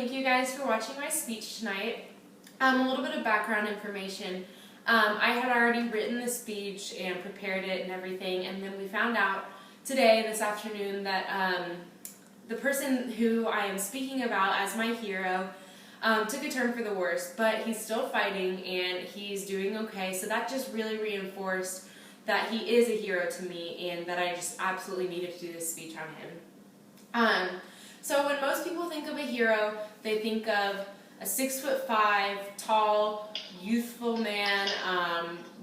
thank you guys for watching my speech tonight. A little bit of background information. I had already written the speech and prepared it and everything, and then we found out today, this afternoon, that the person who I am speaking about as my hero took a turn for the worse, but he's still fighting and he's doing okay, so that just really reinforced that he is a hero to me and that I just absolutely needed to do this speech on him. So when most people think of a hero, they think of a 6'5", tall, youthful man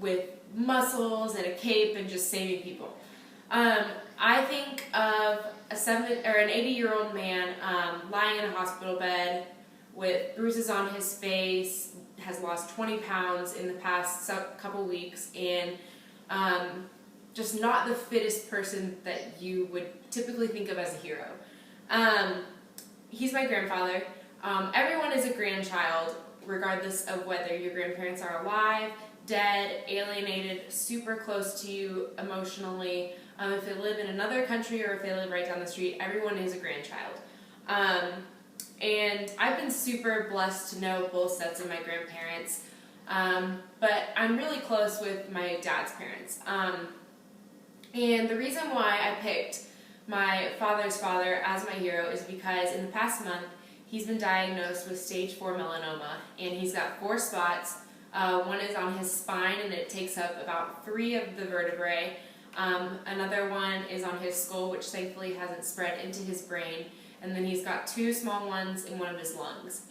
with muscles and a cape and just saving people. I think of an 80-year-old man lying in a hospital bed with bruises on his face, has lost 20 pounds in the past couple weeks, and just not the fittest person that you would typically think of as a hero. He's my grandfather. Everyone is a grandchild, regardless of whether your grandparents are alive, dead, alienated, super close to you emotionally. If they live in another country or if they live right down the street, everyone is a grandchild. And I've been super blessed to know both sets of my grandparents, but I'm really close with my dad's parents. And the reason why I picked my father's father as my hero is because in the past month, he's been diagnosed with stage 4 melanoma, and he's got 4 spots. One is on his spine, and it takes up about 3 of the vertebrae. Another one is on his skull, which thankfully hasn't spread into his brain. And then he's got 2 small ones in one of his lungs.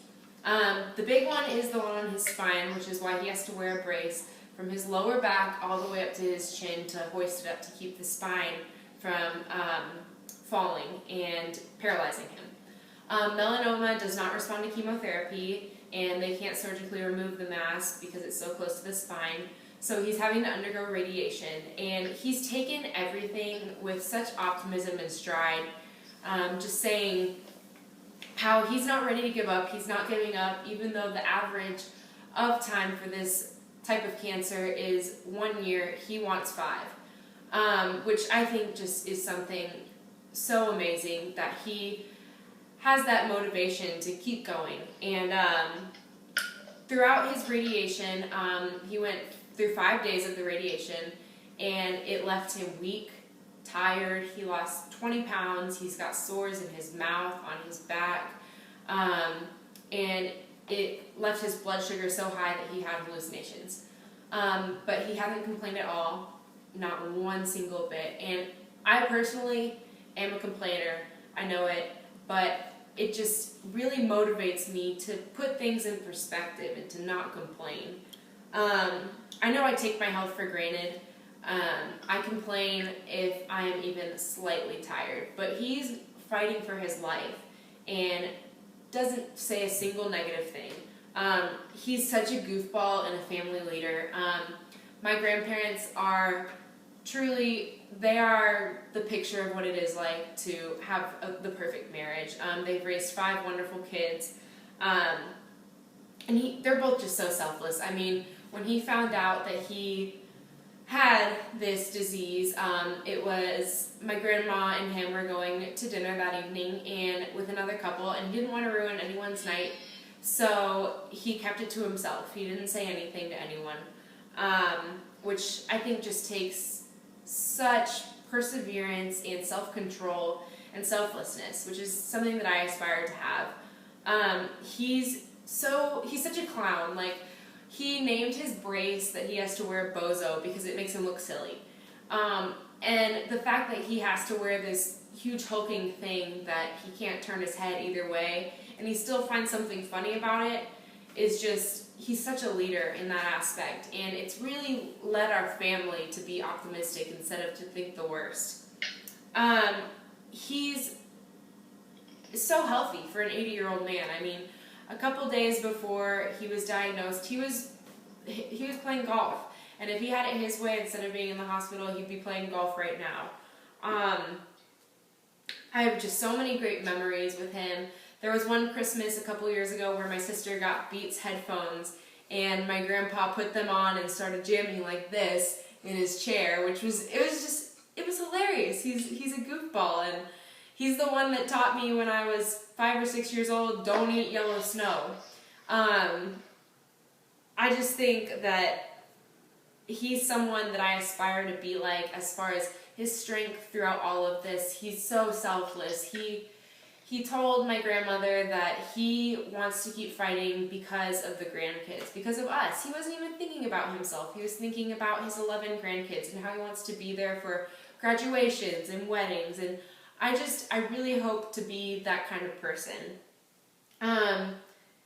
The big one is the one on his spine, which is why he has to wear a brace from his lower back all the way up to his chin to hoist it up to keep the spine from falling and paralyzing him. Melanoma does not respond to chemotherapy, and they can't surgically remove the mass because it's so close to the spine. So he's having to undergo radiation, and he's taken everything with such optimism and stride, just saying how he's not ready to give up, he's not giving up, even though the average of time for this type of cancer is 1 year, he wants 5, which I think just is something so amazing that he has that motivation to keep going. And throughout his radiation, he went through 5 days of the radiation, and it left him weak, tired. He lost 20 pounds. He's got sores in his mouth, on his back, and it left his blood sugar so high that he had hallucinations. But he hasn't complained at all, not one single bit. And I personally am a complainer. I know it, but it just really motivates me to put things in perspective and to not complain. I know I take my health for granted. I complain if I am even slightly tired, but he's fighting for his life and doesn't say a single negative thing. He's such a goofball and a family leader. My grandparents are truly, they are the picture of what it is like to have the perfect marriage. They've raised 5 wonderful kids, and they're both just so selfless. I mean, when he found out that he had this disease, it was my grandma and him were going to dinner that evening and with another couple, and he didn't want to ruin anyone's night, so he kept it to himself. He didn't say anything to anyone, which I think just takes such perseverance and self-control and selflessness, which is something that I aspire to have. He's such a clown. Like, he named his brace that he has to wear bozo because it makes him look silly. And the fact that he has to wear this huge hulking thing that he can't turn his head either way, and he still finds something funny about it, is just, he's such a leader in that aspect. And it's really led our family to be optimistic instead of to think the worst. He's so healthy for an 80-year-old man. I mean, a couple days before he was diagnosed, he was playing golf. And if he had it his way, instead of being in the hospital, he'd be playing golf right now. I have just so many great memories with him. There was one Christmas a couple years ago where my sister got Beats headphones, and my grandpa put them on and started jamming like this in his chair, which was, it was hilarious. He's a goofball, and He's the one that taught me when I was 5 or 6 years old, don't eat yellow snow. I just think that he's someone that I aspire to be like as far as his strength throughout all of this. He's so selfless. He told my grandmother that he wants to keep fighting because of the grandkids, because of us. He wasn't even thinking about himself. He was thinking about his 11 grandkids and how he wants to be there for graduations and weddings. And I really hope to be that kind of person.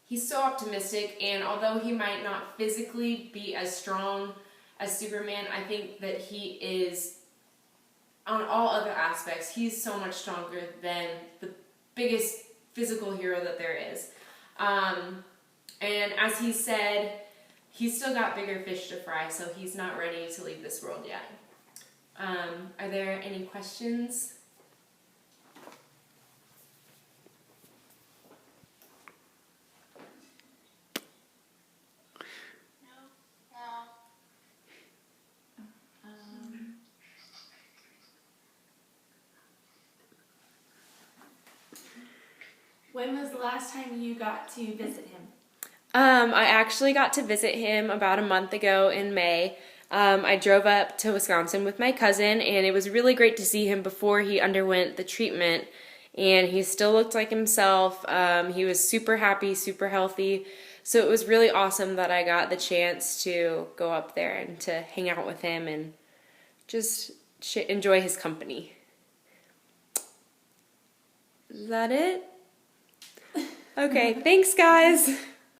He's so optimistic, and although he might not physically be as strong as Superman, I think that he is, on all other aspects, he's so much stronger than the biggest physical hero that there is. And as he said, he's still got bigger fish to fry, so he's not ready to leave this world yet. Are there any questions? When was the last time you got to visit him? I actually got to visit him about a month ago in May. I drove up to Wisconsin with my cousin, and it was really great to see him before he underwent the treatment, and he still looked like himself. He was super happy, super healthy, so it was really awesome that I got the chance to go up there and to hang out with him and just enjoy his company. Is that it? Okay, thanks guys.